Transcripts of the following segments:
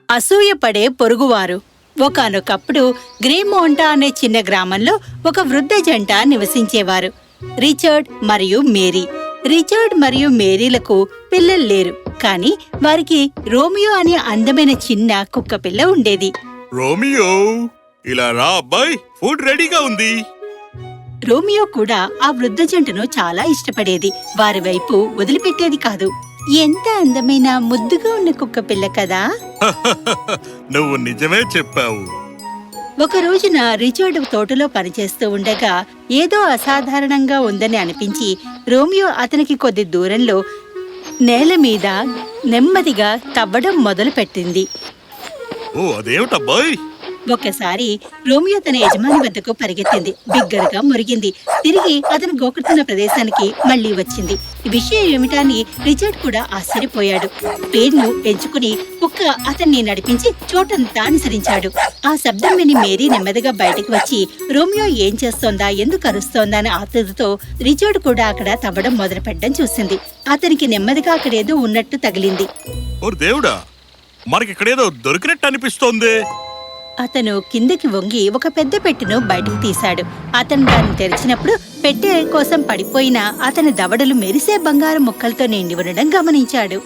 అసూయపడే పొరుగువారు. ఒకానొకప్పుడు గ్రేమోంటా అనే చిన్న గ్రామంలో ఒక వృద్ధ జంట నివసించేవారు, రిచర్డ్ మరియు మేరీ. రిచర్డ్ మరియు మేరీలకు పిల్లలు లేరు, కానీ వారికి రోమియో అనే అందమైన చిన్న కుక్క పిల్ల ఉండేది. రోమియో, ఇలా రా అబ్బాయి, ఫుడ్ రెడీగా ఉంది. రోమియో కూడా ఆ వృద్ధ జంటను చాలా ఇష్టపడేది. వారి వైపు వదిలిపెట్టేది కాదు. ఎంత అందమైన ముద్దుగా ఉన్న కుక్క పిల్ల కదా. నువ్వు నిజమే చెప్పావు. ఒక రోజున రిచర్డ్ తోటలో పనిచేస్తూ ఉండగా ఏదో అసాధారణంగా ఉందని అనిపించి రోమియో అతనికి కొద్ది దూరంలో నేల మీద నెమ్మదిగా తవ్వడం మొదలుపెట్టింది. ఓ, అదేమిటబ్బాయి? ఒకసారి రోమియో తన యజమాని వద్దకు పరిగెత్తింది. బిగ్గరగా మురిగింది. తిరిగి అతను గోకుతున్న ప్రదేశానికి మళ్లీ వచ్చింది. ఈ విషయం ఏమిటా అని రిచర్డ్ కూడా ఆశ్చర్యపోయాడు. పేరును ఎంచుకుని కుక్క అతన్ని నడిపించి చోటంతా అనుసరించాడు. ఆ శబ్దం విని మేరీ నెమ్మదిగా బయటకు వచ్చి రోమియో ఏం చేస్తోందా, ఎందుకు అరుస్తోందా అని ఆతృతతో రిచర్డ్ కూడా అక్కడ తవ్వడం మొదలుపెట్టడం చూసింది. అతనికి నెమ్మదిగా అక్కడేదో ఉన్నట్టు తగిలింది. ఓ దేవుడా, మనకిక్కడేదో దొరికినట్టు అనిపిస్తోంది. అతను కిందకి వంగి ఒక పెద్ద పెట్టెను బయటకు తీశాడు. అతను దాన్ని తెరిచినప్పుడు పెట్టె కోసం పడిపోయిన అతని దవడలు మెరిసే బంగారం ముక్కలతో నిండి ఉండడం గమనించాడు.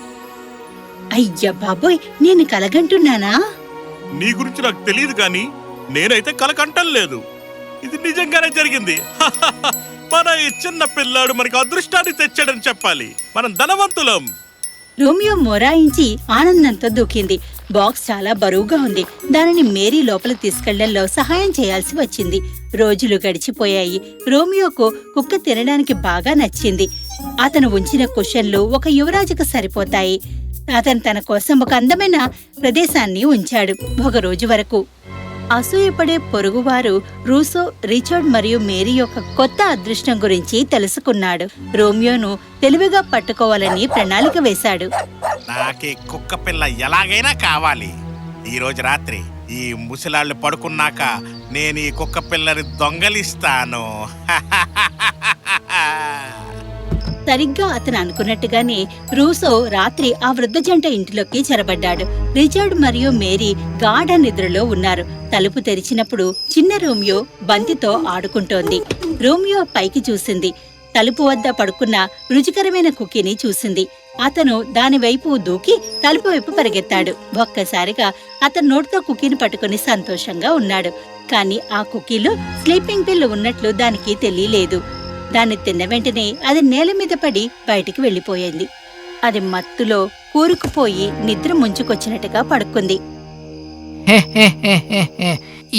అయ్య బాబోయ్, నేను కలగంటున్నానా? నీ గురించి నాకు తెలియదు, కానీ నేనైతే కలకంటం లేదు. ఇది నిజంగానే జరిగింది. మన ఈ చిన్న పిల్లాడు మనకి అదృష్టాన్ని తెచ్చాడని చెప్పాలి. మనం ధనవంతులం. రోమియో మొరాయించి ఆనందంతో దూకింది. బాక్స్ చాలా బరువుగా ఉంది. దానిని మేరీ లోపలికి తీసుకెళ్లడంలో సహాయం చేయాల్సి వచ్చింది. రోజులు గడిచిపోయాయి. రోమియోకు కుక్క తినడానికి బాగా నచ్చింది. అతను ఉంచిన కుషన్లు ఒక యువరాజుకు సరిపోతాయి. అతను తన కోసం ఒక అందమైన ప్రదేశాన్ని ఉంచాడు. ఒక రోజు వరకు అసూయపడే పొరుగువారు రూసో, రిచర్డ్ మరియు మేరీ యొక్క కొత్త అదృష్టం గురించి తెలుసుకున్నాడు. రోమియోను తెలివిగా పట్టుకోవాలని ప్రణాళిక వేశాడు. నాకే కుక్క పిల్ల ఎలాగైనా కావాలి. ఈ రోజు రాత్రి ఈ ముసలాళ్ళు పడుకున్నాక నేను ఈ కుక్క పిల్లని దొంగలిస్తాను. సరిగ్గా అతను అనుకున్నట్టుగానే రూసో రాత్రి ఆ వృద్ధ జంట ఇంటిలోకి చొరబడ్డాడు. రిచర్డ్ మరియు మేరీ గాఢ నిద్రలో ఉన్నారు. తలుపు తెరిచినప్పుడు చిన్న రోమియో బంతితో ఆడుకుంటోంది. రోమియో పైకి చూసింది. తలుపు వద్ద పడుకున్న రుచికరమైన కుక్కీని చూసింది. అతను దానివైపు దూకి తలుపు వైపు పరిగెత్తాడు. ఒక్కసారిగా అతను నోటితో కుక్కీని పట్టుకుని సంతోషంగా ఉన్నాడు. కాని ఆ కుక్కీలో స్లీపింగ్ పిల్ ఉన్నట్లు దానికి తెలియలేదు. దాన్ని తిన్న వెంటనే అది నేల మీద పడి బయటికి వెళ్లిపోయింది. అది మత్తులో కూరుకుపోయి నిద్ర ముంచుకొచ్చినట్టుగా పడుకుంది.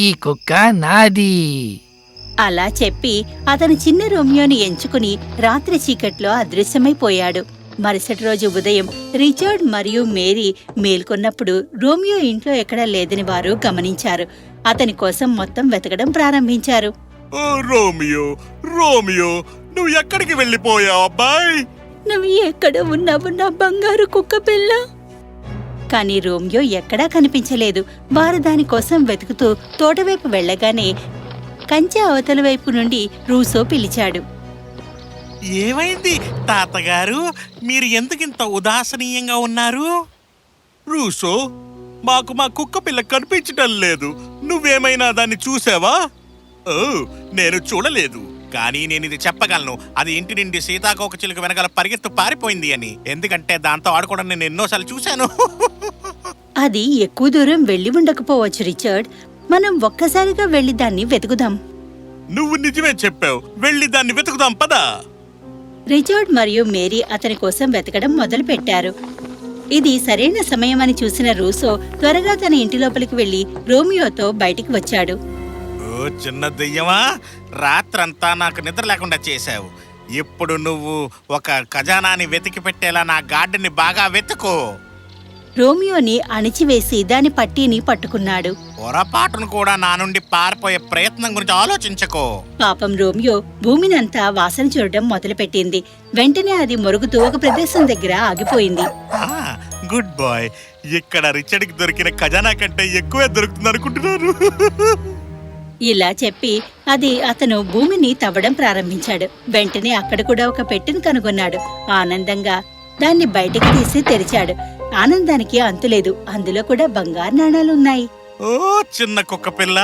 ఈ కుక్క నాది. అలా చెప్పి అతను చిన్న రోమియోని ఎంచుకుని రాత్రి చీకట్లో అదృశ్యమైపోయాడు. మరుసటి రోజు ఉదయం రిచర్డ్ మరియు మేరీ మేల్కొన్నప్పుడు రోమియో ఇంట్లో ఎక్కడా లేదని వారు గమనించారు. అతని కోసం మొత్తం వెతకడం ప్రారంభించారు. ఓ రోమియో, రోమియో, నువ్వు ఎక్కడికి వెళ్ళిపోయావు అబ్బాయి? నువ్వు ఎక్కడ ఉన్నావు నా బంగారు కుక్క పిల్ల? కాని రోమియో ఎక్కడా కనిపించలేదు. వారు దానికోసం వెతుకుతూ తోటవైపు వెళ్లగానే కంచె అవతల వైపు నుండి రూసో పిలిచాడు. ఏమైంది తాతగారు, మీరు ఎందుకింత ఉదాసనీయంగా ఉన్నారు? రూసో, మాకు మా కుక్క పిల్ల కనిపించటం లేదు. నువ్వేమైనా దాన్ని చూసావా? ఓ, నేను చూడలేదు, కానీ నేను ఇది చెప్పగలను. అది ఇంటి నుండి సీతాకోక చిలుక వెనకాల పరిగెత్తు పారిపోయింది అని. ఎందుకంటే దాంతో ఆడుకోవడం నేను ఎన్నోసార్లు చూశాను. అది ఎక్కువ దూరం వెళ్లి ఉండకపోవచ్చు రిచర్డ్. మనం ఒక్కసారిగా వెళ్లి దాన్ని వెతుకుదాం. నువ్వు నిజమే చెప్పావు. వెళ్ళి దాన్ని వెతుకుదాం పదా. రిచర్డ్ మరియు మేరీ అతని కోసం వెతకడం మొదలు పెట్టారు. ఇది సరైన సమయమని చూసిన రూసో త్వరగా తన ఇంటి లోపలికి వెళ్లి రోమియోతో బయటికి వచ్చాడు. ఓ చిన్న దెయ్యమా, రాత్రంతా నాకు నిద్ర లేకుండా చేశావు. ఇప్పుడు నువ్వు ఒక ఖజానాని వెతికి పెట్టేలా నా గార్డెన్ని బాగా వెతుకో. రోమియోని అణిచివేసి దాని పట్టీని పట్టుకున్నాడు. పొరపాటును కూడా నా నుండి పారిపోయే ప్రయత్నం గురించి ఆలోచించకో. పాపం రోమియో భూమినంతా వాసన చూడడం మొదలుపెట్టింది. వెంటనే అది మొరుగుతూ ఒక ప్రదేశం దగ్గర ఆగిపోయింది. Good boy. ఇక్కడ రిచర్డ్కి దొరికిన ఖజానా కంటే ఎక్కువే దొరుకుతుంది అనుకుంటున్నాను. ఇలా చెప్పి అతను భూమిని తవ్వడం ప్రారంభించాడు. వెంటనే అక్కడ కూడా ఒక పెట్టెను కనుగొన్నాడు. ఆనందంగా దాన్ని బయటికి తీసి తెరిచాడు. ఆనందానికి అంతులేదు. అందులో కూడా బంగారు నాణాలున్నాయి. ఓ చిన్న కుక్క పిల్ల,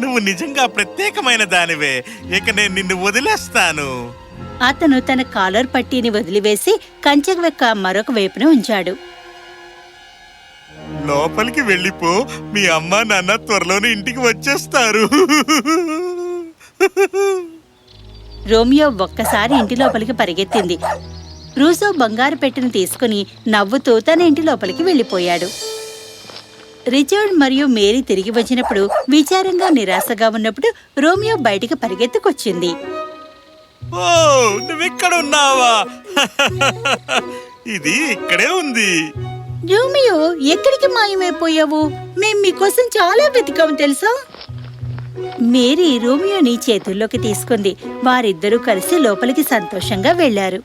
నువ్వు నిజంగా ప్రత్యేకమైన దానివే. ఇక నేను నిన్ను వదిలేస్తాను. అతను తన కాలర్ పట్టీని వదిలివేసి కంచె వెక్క మరొక వైపున ఉంచాడు. లోపలికి వెళ్ళిపో, మీ అమ్మ నాన్న త్వరలోనే ఇంటికి వచ్చేస్తారు. రోమియో ఒక్కసారి ఇంటి లోపలికి పరిగెత్తింది. రూసో బంగారు పెట్టెను తీసుకుని నవ్వుతూ తన ఇంటి లోపలికి వెళ్ళిపోయాడు. రిచర్డ్ మరియు మేరీ తిరిగి వచ్చినప్పుడు విచారంగా నిరాశగా ఉన్నప్పుడు రోమియో బయటికి పరిగెత్తుకొచ్చింది. ఓ, నువ్విక్కడున్నావా? ఇది ఇక్కడే ఉంది. రోమియో, ఎక్కడికి మాయమైపోయావు? మేం మీకోసం చాలా వెతికాం తెలుసా? మేరీ రోమియోని చేతుల్లోకి తీసుకుంది. వారిద్దరూ కలిసి లోపలికి సంతోషంగా వెళ్లారు.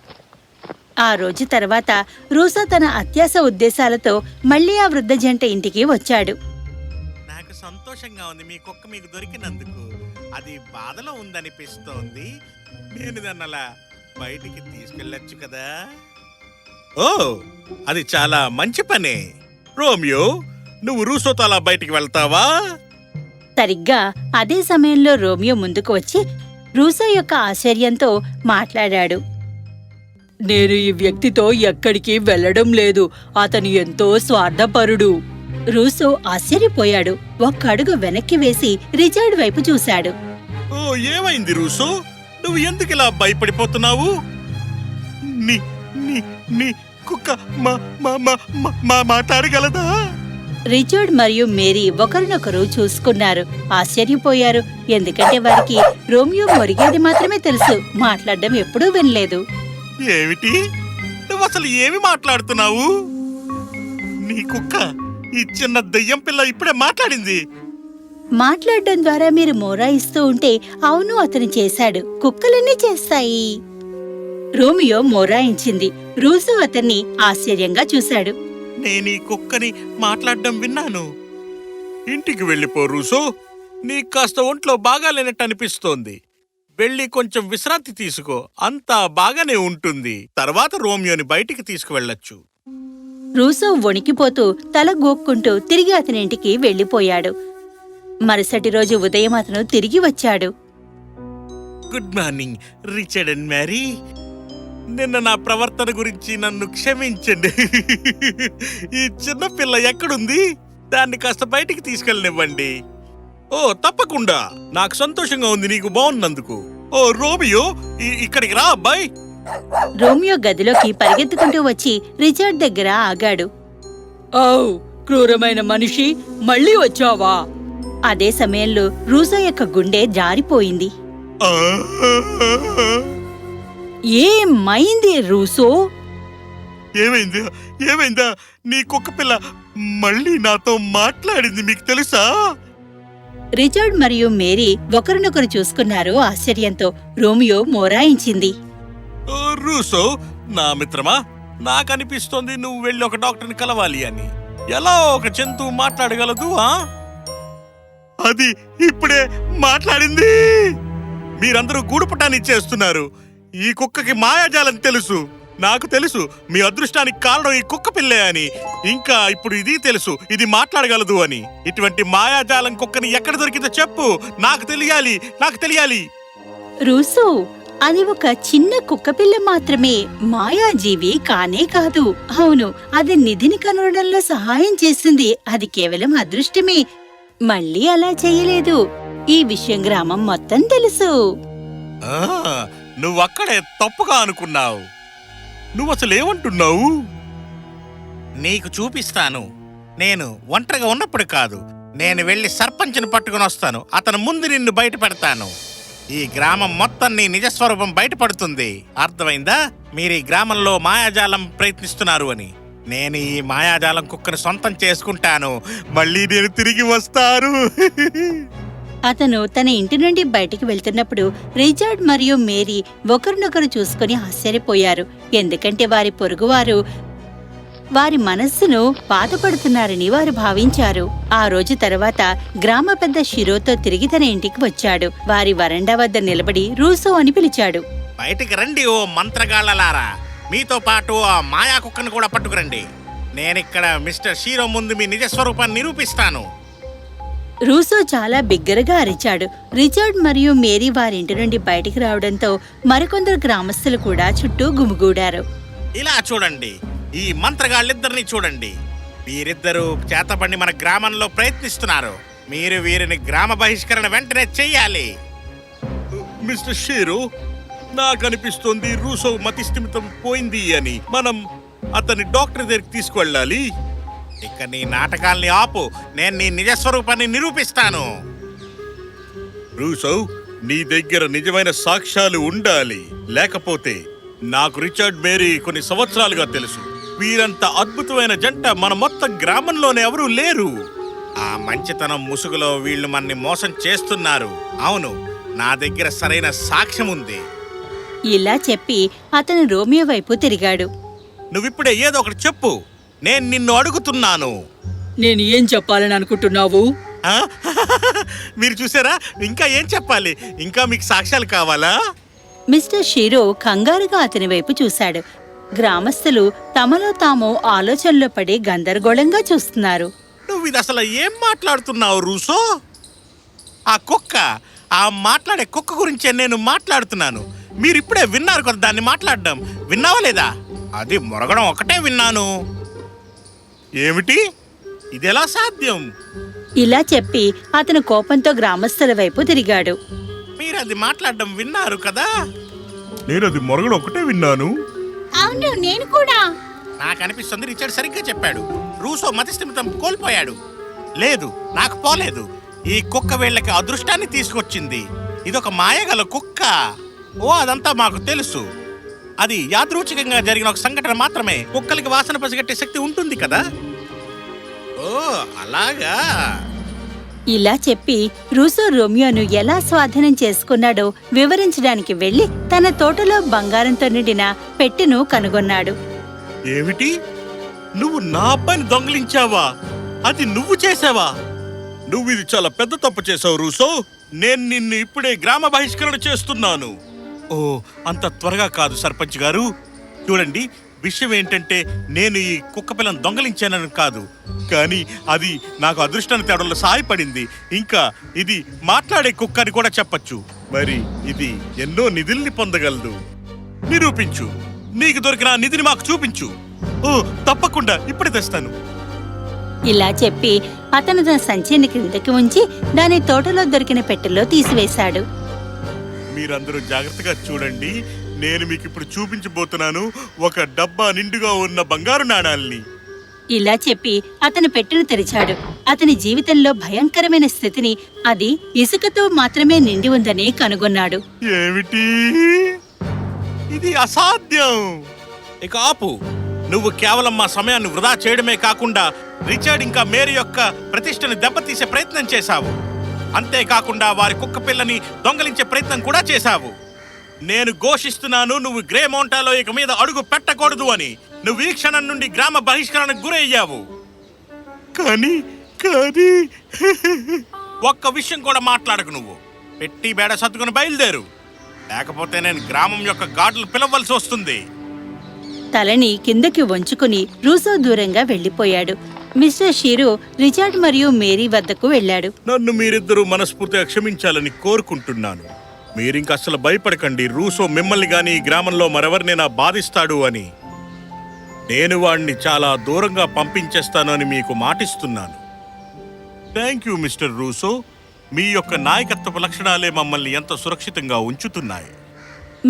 ఆ రోజు తర్వాత రూసో తన అత్యాశ ఉద్దేశాలతో మళ్లీ ఆ వృద్ధ జంట ఇంటికి వచ్చాడు. నాకు సంతోషంగా ఉంది మీ కుక్క మీకు దొరికినందుకు. అది బాధలో ఉందనిపిస్తోంది. నేను దాన్నలా బయటికి తీసుకెళ్ళొచ్చు కదా. ఓ, అది చాలా మంచి పనే. రోమియో, నువ్వు రూసోతో అలా బయటికి వెళ్తావా? సరిగ్గా అదే సమయంలో రోమియో ముందుకు వచ్చి రూసో యొక్క ఆశ్చర్యంతో మాట్లాడాడు. నేను ఈ వ్యక్తితో ఎక్కడికి వెళ్లడం లేదు. అతను ఎంతో స్వార్థపరుడు. రూసో ఆశ్చర్యపోయాడు. ఒక్క అడుగు వెనక్కి వేసి రిచర్డ్ వైపు చూశాడు. ఓ, ఏమైంది రూసో? నువ్వు ఎందుకు ఇలా భయపడిపోతున్నావు? నీ నీ నీ కుక్క మాట్లాడగలదా? రిచర్డ్ మరియు మేరీ ఒకరినొకరు చూసుకున్నారు. ఆశ్చర్యపోయారు. ఎందుకంటే వారికి రోమియో మొరిగేది మాత్రమే తెలుసు, మాట్లాడడం ఎప్పుడూ వినలేదు. ఏమిటి? నువ్వు అసలు ఏమి మాట్లాడుతున్నావు? నీ కుక్క, ఈ చిన్న దయ్యం పిల్ల ఇప్పుడే మాట్లాడింది. మాట్లాడడం ద్వారా మీరు మోరాయిస్తూ ఉంటే అవును అతను చేశాడు, కుక్కలన్నీ చేస్తాయి. రోమియో మోరాయించింది. రూసో అతన్ని ఆశ్చర్యంగా చూశాడు. నేను ఈ కుక్కని మాట్లాడడం విన్నాను. ఇంటికి వెళ్ళిపో రూసో. నీకు కాస్త ఒంట్లో బాగాలేనట్టు అనిపిస్తోంది. వెళ్ళి కొంచెం విశ్రాంతి తీసుకో, అంతా బాగానే ఉంటుంది. తర్వాత రోమియోని బయటికి తీసుకువెళ్ళొచ్చు. రూసో వణికిపోతూ తల గోక్కుంటూ తిరిగి అతని ఇంటికి వెళ్ళిపోయాడు. మరుసటి రోజు ఉదయం అతను తిరిగి వచ్చాడు. Good morning Richard and marry. నిన్న నా ప్రవర్తన గురించి నన్ను క్షమించండి. ఈ చిన్న పిల్ల ఎక్కడుంది? దాన్ని కాస్త బయటికి తీసుకెళ్ళనివ్వండి. ఓ, తప్పకుండా. నాకు సంతోషంగా ఉంది నీకు బాగున్నందుకు. ఓ రోమియో, ఇక్కడికి రా అబ్బాయి. రోమియో గదిలోకి పరిగెత్తుకుంటూ వచ్చి రిచర్డ్ దగ్గర ఆగాడు. ఓ క్రూరమైన మనిషి, మళ్ళీ వచ్చావా? అదే సమయంలో రూసో యొక్క గుండె జారిపోయింది. ఏమైంది రూసో? ఏమైందా? నీ కుక్క పిల్ల మళ్ళీ నాతో మాట్లాడింది, మీకు తెలుసా? రిచర్డ్ మరియు మేరీ ఒకరినొకరు చూసుకున్నారు ఆశ్చర్యంతో. రోమియో మోరాయించింది. రూసో, నా మిత్రమా, నాకనిపిస్తోంది నువ్వు వెళ్ళి ఒక డాక్టర్ని కలవాలి అని. ఎలా ఒక జంతువు మాట్లాడగలదు? అది ఇప్పుడే మాట్లాడింది. మీరందరూ గూడుపుటాన్ని చేస్తున్నారు. ఈ కుక్కకి మాయాజాలం తెలుసు. నాకు తెలుసు మీ అదృష్టానికి కారణం ఈ కుక్క పిల్లే అని. ఇంకా ఇప్పుడు ఇది తెలుసు, ఇది మాట్లాడగలదు అని. ఇటువంటి మాయాజాలం కుక్కని ఎక్కడ దొరికిందో చెప్పు, నాకు తెలియాలి. రూసో, అది ఒక చిన్న కుక్కపిల్ల మాత్రమే, మాయాజీవి కానే కాదు. అవును, అది నిధిని కనుగొనడంలో సహాయం చేసింది. అది కేవలం అదృష్టమే, మళ్ళీ అలా చేయలేదు. ఈ విషయం గ్రామం మొత్తం తెలుసు. నువ్వక్కడే తప్పుగా అనుకున్నావు. నువ్వసలేమంటున్నావు? నీకు చూపిస్తాను. నేను ఒంటరిగా ఉన్నప్పుడు కాదు, నేను వెళ్ళి సర్పంచ్ని పట్టుకుని వస్తాను. అతను ముందు నిన్ను బయట పెడతాను. ఈ గ్రామం మొత్తం నీ నిజస్వరూపం బయటపడుతుంది. అర్థమైందా? మీరు ఈ గ్రామంలో మాయాజాలం ప్రయత్నిస్తున్నారు అని. నేను ఈ మాయాజాలం కుక్కను సొంతం చేసుకుంటాను. మళ్ళీ నేను తిరిగి వస్తాను. అతను తన ఇంటి నుండి బయటికి వెళ్తున్నప్పుడు రిచర్డ్ మరియు మేరీ ఒకరినొకరు చూసుకుని ఆశ్చర్యపోయారు. ఎందుకంటే వారి పొరుగువారు వారి మనస్సును బాధపడుతున్నారని వారు భావించారు. ఆ రోజు తర్వాత గ్రామ పెద్ద షిరోతో తిరిగి తన ఇంటికి వచ్చాడు. వారి వరండా వద్ద నిలబడి రూసో అని పిలిచాడు. బయటికి రండి ఓ మంత్రగాళ్లలారా. మీతో పాటు ఆ మాయా కుక్కను కూడా పట్టుకురండి. నేనిక్కడ మిస్టర్ షీరో ముందు మీ నిజ స్వరూపాన్ని నిరూపిస్తాను. రూసో చాలా బిగ్గరగా అరిచాడు. రిచర్డ్ మరియు మేరీ వారింటి నుండి బయటికి రావడంతో మరికొందరు గ్రామస్తులు కూడా చుట్టూ గుమిగూడారు. ఇలా చూడండి, ఈ మంత్రగాళ్ళిద్దరిని చూడండి. వీరిద్దరూ చేతపడి మన గ్రామంలో ప్రయత్నిస్తున్నారు. మీరు వీరిని గ్రామ బహిష్కరణ వెంటనే చెయ్యాలి. మిస్టర్ షీరో, నాకు అనిపిస్తోంది రూసో మతిస్థిమితం పోయింది అని. మనం అతన్ని డాక్టర్ దగ్గరికి తీసుకువెళ్ళాలి. ఇక నీ నాటకాల్ని ఆపు. నేను నీ నిజస్వరూపాన్ని నిరూపిస్తాను. రూసో, నీ దగ్గర నిజమైన సాక్ష్యాలు ఉండాలి. లేకపోతే నాకు రిచర్డ్ మేరీ కొన్ని సంవత్సరాలుగా తెలుసు. వీరంత అద్భుతమైన జంట మన మొత్తం గ్రామంలోనే ఎవరూ లేరు. ఆ మంచితనం ముసుగులో వీళ్ళు మనని మోసం చేస్తున్నారు. అవును, నా దగ్గర సరైన సాక్ష్యం ఉంది. ఇలా చెప్పి అతను రోమియో వైపు తిరిగాడు. నువ్విప్పుడే ఏదో ఒకటి చెప్పు. నేను నిన్ను అడుగుతున్నాను. నేను ఏం చెప్పాలని అనుకుంటున్నావు? ఆ? మీరు చూసారా? ఇంకా ఏం చెప్పాలి? ఇంకా మీకు సాక్ష్యాలు కావాలా? మిస్టర్ షీరో కంగారుగా అతని వైపు చూశాడు. గ్రామస్తులు తమలో తాము ఆలోచనలో పడి గందరగోళంగా చూస్తున్నారు. నువ్వు ఇది అసలు ఏం మాట్లాడుతున్నావు రూసో? ఆ మాట్లాడే కుక్క గురించే నేను మాట్లాడుతున్నాను. మీరిప్పుడే విన్నారు కదా దాన్ని మాట్లాడడం. విన్నావా లేదా? అది మొరగడం ఒకటే విన్నాను. ఏమిటి? ఇది ఎలా సాధ్యం? ఇలా చెప్పి అతను కోపంతో గ్రామస్తుల వైపు తిరిగాడు. మీరు అది మాట్లాడడం విన్నారు కదా? నేను అది మొరగడం ఒకటే విన్నాను. అవును, నేను కూడా. నాకు అనిపిస్తుంది రిచర్డ్ సరిగ్గా చెప్పాడు. రూసో మతిస్థిమితం కోల్పోయాడు. లేదు, నాకు పోలేదు. ఈ కుక్క వీళ్ళకి అదృష్టాన్ని తీసుకొచ్చింది. ఇదొక మాయగల కుక్క. ఓ, అదంతా మాకు తెలుసు. అది యాదృచ్ఛికంగా జరిగిన ఒక సంఘటన మాత్రమే. కుక్కలకి వాసన పసిగట్టే శక్తి ఉంటుంది కదా. ఓ, అలాగా. ఇలా చెప్పి రూసో రోమియోను ఎలా స్వాధీనం చేసుకున్నాడో వివరించడానికి వెళ్లి తన తోటలో బంగారంతో నిండిన పెట్టెను కనుగొన్నాడు. ఏమిటి? నువ్వు నా అబ్బాయిని దొంగిలించావా? అది నువ్వు చేసావా? నువ్వు ఇది చాలా పెద్ద తప్పు చేసావు రూసో. నేను నిన్ను ఇప్పుడే గ్రామ బహిష్కరణ చేస్తున్నాను. ఓ, అంత త్వరగా కాదు సర్పంచ్ గారు. చూడండి, విషయం ఏంటంటే నేను ఈ కుక్క పిల్లను దొంగలించానని కాదు, కానీ అది నాకు అదృష్టాన్ని తేవడంలో సహాయపడింది. ఇంకా ఇది మాట్లాడే కుక్క అని కూడా చెప్పచ్చు. మరి ఇది ఎన్నో నిధుల్ని పొందగలదు. నిరూపించు. నీకు దొరికిన నిధిని మాకు చూపించు. ఓ, తప్పకుండా ఇప్పుడే తెస్తాను. ఇలా చెప్పి అతను తన సంచిని క్రిందకి ఉంచి దాని తోటలో దొరికిన పెట్టెలో తీసివేశాడు. మీరందరూ జాగ్రత్తగా చూడండి. నేను మీకు ఇప్పుడు చూపించబోతున్నాను ఒక డబ్బా నిండుగా ఉన్న బంగారు నాణాల్ని. ఇలా చెప్పి అతను పెట్టెను తెరిచాడు. అతని జీవితంలో భయంకరమైన స్థితిని, అది ఇసుకతో మాత్రమే నిండి ఉందని కనుగొన్నాడు. ఏమిటి? ఇది అసాధ్యం. ఇక ఆపు. నువ్వు కేవలం మా సమయాన్ని వృధా చేయడమే కాకుండా రిచర్డ్ ఇంకా మేరీ యొక్క ప్రతిష్టని దెబ్బతీసే ప్రయత్నం చేశావు. అంతేకాకుండా వారి కుక్క పిల్లని దొంగలించే ప్రయత్నం కూడా చేశావు. నేను ఘోషిస్తున్నాను, నువ్వు గ్రే మౌంటాలో ఇక మీద అడుగు పెట్టకూడదు అని. నువ్వు ఈ క్షణం నుండి గ్రామ బహిష్కరణకు గురయ్యావు. కానీ ఒక్క విషయం కూడా మాట్లాడకు. నువ్వు పెట్టి బేడ సర్దుకుని బయలుదేరు. లేకపోతే నేను గ్రామం యొక్క గార్డులు పిలవలసి వస్తుంది. తలని కిందకి వంచుకుని రూసో దూరంగా వెళ్లిపోయాడు. మిస్టర్ షీరో రిచర్డ్ మరియు మేరీ వద్దకు వెళ్ళాడు. నన్ను మీరిద్దరూ మనస్ఫూర్తిగా క్షమించాలని కోరుకుంటున్నాను. మీరింక అసలు భయపడకండి. రూసో మిమ్మల్ని గాని ఈ గ్రామంలో మరెవరినైనా బాధిస్తాడు అని. నేను వాడిని చాలా దూరంగా పంపించేస్తాను అని మీకు మాటిస్తున్నాను. Thank you mister Russo. మీ యొక్క నాయకత్వపు లక్షణాలే మమ్మల్ని ఎంతో సురక్షితంగా ఉంచుతున్నాయి.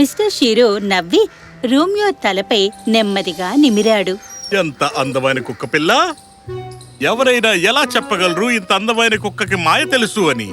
మిస్టర్ షీరో నవ్వి రోమియో తలపై నెమ్మదిగా నిమిరాడు. ఎంత అందమైన కుక్క పిల్ల! ఎవరైనా ఎలా చెప్పగలరు ఇంత అందమైన కుక్కకి మాయ తెలుసు అని?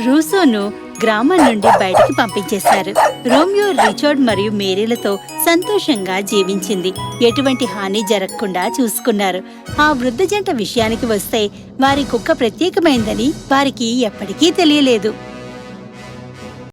రూసోను గ్రామం నుండి బయటికి పంపించేశారు. రోమియో రిచర్డ్ మరియు మేరీలతో సంతోషంగా జీవించింది. ఎటువంటి హాని జరగకుండా చూసుకున్నారు. ఆ వృద్ధ జంట విషయానికి వస్తే వారి కుక్క ప్రత్యేకమైందని వారికి ఎప్పటికీ తెలియలేదు.